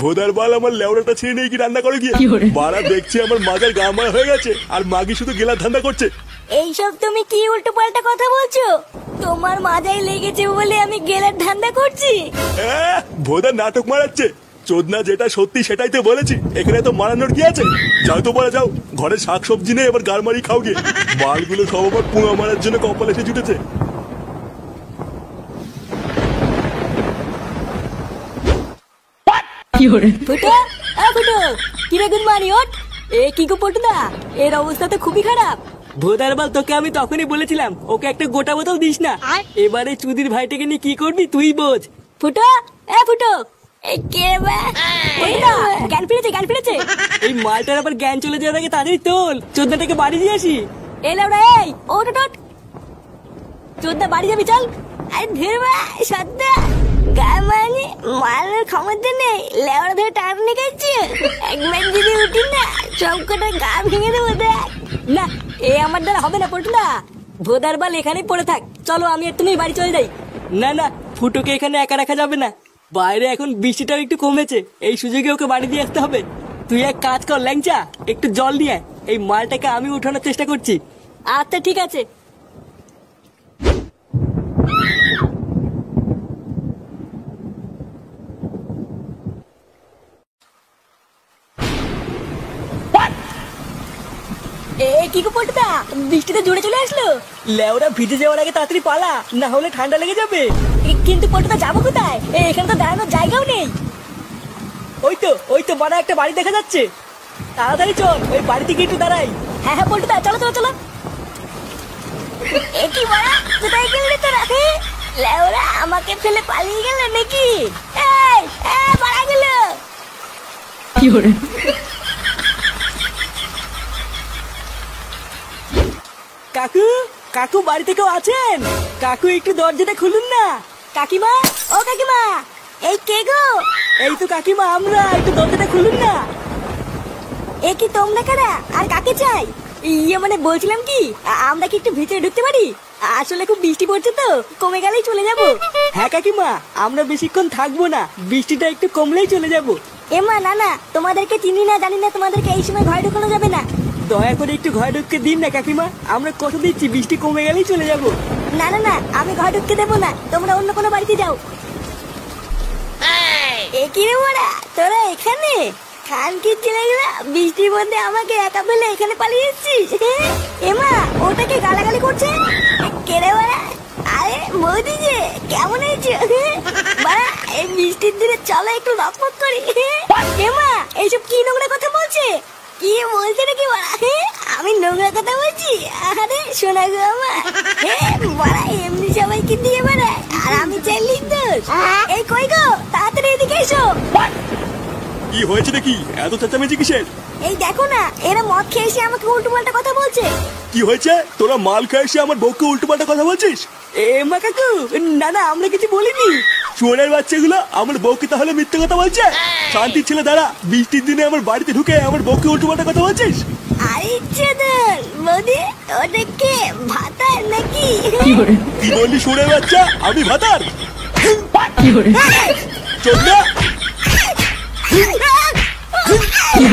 ভোদার বাল আমার লেওড়াটা ছিঁড়ে নিয়ে কি রান্না করে গিয়ে বাড়া দেখছি আমার মাজার গা মারা হয়ে গেছে আর মাগি শুধু গেলার ধান্দা করছে। এইসব তুমি কি উল্টো পাল্টা কথা বলছো? তোমার মাজায় লেগেছে বলে আমি গেলার ধান্দা করছি? ভোদার নাটক মারাচ্ছে। চোদনা যেটা সত্যি সেটাই তো বলেছি, এখানে তো মারানোর কি আছে? যাও তো বলে যাও, ঘরে শাকসবজি নেই, এবার গারমারি খাও গিয়ে। বালগুলো সব আবার পুঙা মারার জন্য কপাল এসে জুটেছে। এর অবস্থা তো খুবই খারাপ। ভোদার বাল, তোকে আমি তখনই বলেছিলাম ওকে একটা গোটা বোতল দিস না। এবারে চুদির ভাইটাকে নিয়ে কি করবি তুই বোঝ। ফুটো, ফুটো, জ্ঞান ফিরেছে, জ্ঞান ফিরেছে। এই মালটার আবার জ্ঞান চলে যাওয়ার আগে তাড়াতাড়ি তোল, চোদ্দাটাকে বাড়ি দিয়ে আসি। এলাম রে, এই ওট ওট, চোদ্দা বাড়ি যাবি চল। আরে ধীরবা সদ্দা গামানি মালের ক্ষমতা নেই, লেওড়া ধরে টান নিকাচ্ছে। একবার যদি উঠি না সব কটা গা ভেঙে দেবো। দেখ না, এ আমার দ্বারা হবে না পটুদা। ভোদার বাল এখানেই পড়ে থাক, চলো আমি আর তুমি বাড়ি চলে যাই। না না, ফুটোকে এখানে একা রাখা যাবে না। বাইরে এখন বৃষ্টিটাও একটু কমেছে, এই সুযোগে ওকে বাড়ি দিয়ে আসতে হবে। তুই এক কাজ কর ল্যাংচা, একটু জল নিয়ে এই মালটাকে আমি উঠানোর চেষ্টা করছি। আচ্ছা ঠিক আছে। কি গো পটুদা, বৃষ্টিতে জোরে চলে আসলো। লেওরা ভিজে যাওয়ার আগে তাড়াতাড়ি পালা, না হলে ঠান্ডা লেগে যাবে। কিন্তু পটুদা যাবো কোথায়? এখানে তো দাঁড়ানোর জায়গাও নেই। ওই তো বড় একটা বাড়ি দেখা যাচ্ছে, তাড়াতাড়ি চল ওই বাড়ি থেকে একটু দাঁড়াই। হ্যাঁ হ্যাঁ পটুদা, চলো চলো চলো। কি বড়া, কোথায় গেলে তোরা? লেওরা আমাকে ফেলে পালিয়ে গেল নাকি? মারা গেল। কি হরে কাকু, কাকু বাড়িতে কেউ আছেন? কাকু একটু দরজাটা খুলুন না। কাকিমা, ও কাকিমা, এই কে গো? এই তো কাকিমা আমরা, একটু দরজাটা খুলুন না। এ কি তোমরা কারা আর কাকে চাই? ইয়ে মানে বলছিলাম কি, আমরা কি একটু ভিতরে ঢুকতে পারি? আসলে খুব বৃষ্টি পড়ছে তো, কমে গেলেই চলে যাব। হ্যাঁ কাকিমা, আমরা বেশিক্ষণ থাকবো না, বৃষ্টিটা একটু কমলেই চলে যাব। এমা না না, তোমাদেরকে চিনি না জানি না, তোমাদেরকে এই সময় ঘরে ঢুকানো যাবে না। দয়া করে একটু ঘরে ঢুকতে দিন না কাকিমা, আমরা কথা দিচ্ছি বৃষ্টি কমে গেলেই চলে যাব। না না না, আমি ঘরে ঢুকতে দেবো না, তোমরা অন্য কোনো বাড়িতে যাও। কি রে বড়া, তোরা এখানে খান কি ছেলেগুলা বৃষ্টির মধ্যে আমাকে একা ফেলে এখানে পালিয়ে এসেছিস? এমা, ওটাকে গালাগালি করছে কে রে বড়া? আরে বৌদি যে কেমন হয়েছে বড়া? এই বৃষ্টির দিনে চলো একটু লকপক করি। এমা, এইসব কি নোংরা কথা বলছে? কি বলছে নাকি বড়া? আমি নোংরা কথা বলছি? আরে শোনা গো আমার, বড়া এমনি সবাইকে দিয়ে বেড়ায় আর আমি চাইলেই দোষ। এই কই গো, তাড়াতাড়ি এদিকে এসো। কি হয়েছে নাকি, এত চেঁচামেচি কিসের? এই দেখো না, এরা মদ খেয়ে এসে আমাকে উল্টো পাল্টা কথা বলছে। কি হয়েছে? তোরা মাল খেয়ে এসে আমার বউকে উল্টো পাল্টা কথা বলছিস? এমা কাকু, না না আমরা কিছু বলিনি। চোরের বাচ্চাগুলো আমার বউকে তাহলে মিথ্যে কথা বলছে? শান্তি ছেলে দাঁড়া, বৃষ্টির দিনে আমার বাড়িতে ঢুকে আমার বউকে উল্টো পাল্টা কথা বলছিস? আরে চেদন বৌদি, ওটা কে ভাতার নাকি? কি বললি চোরের বাচ্চা? আমি ভাতার? চোর না? কি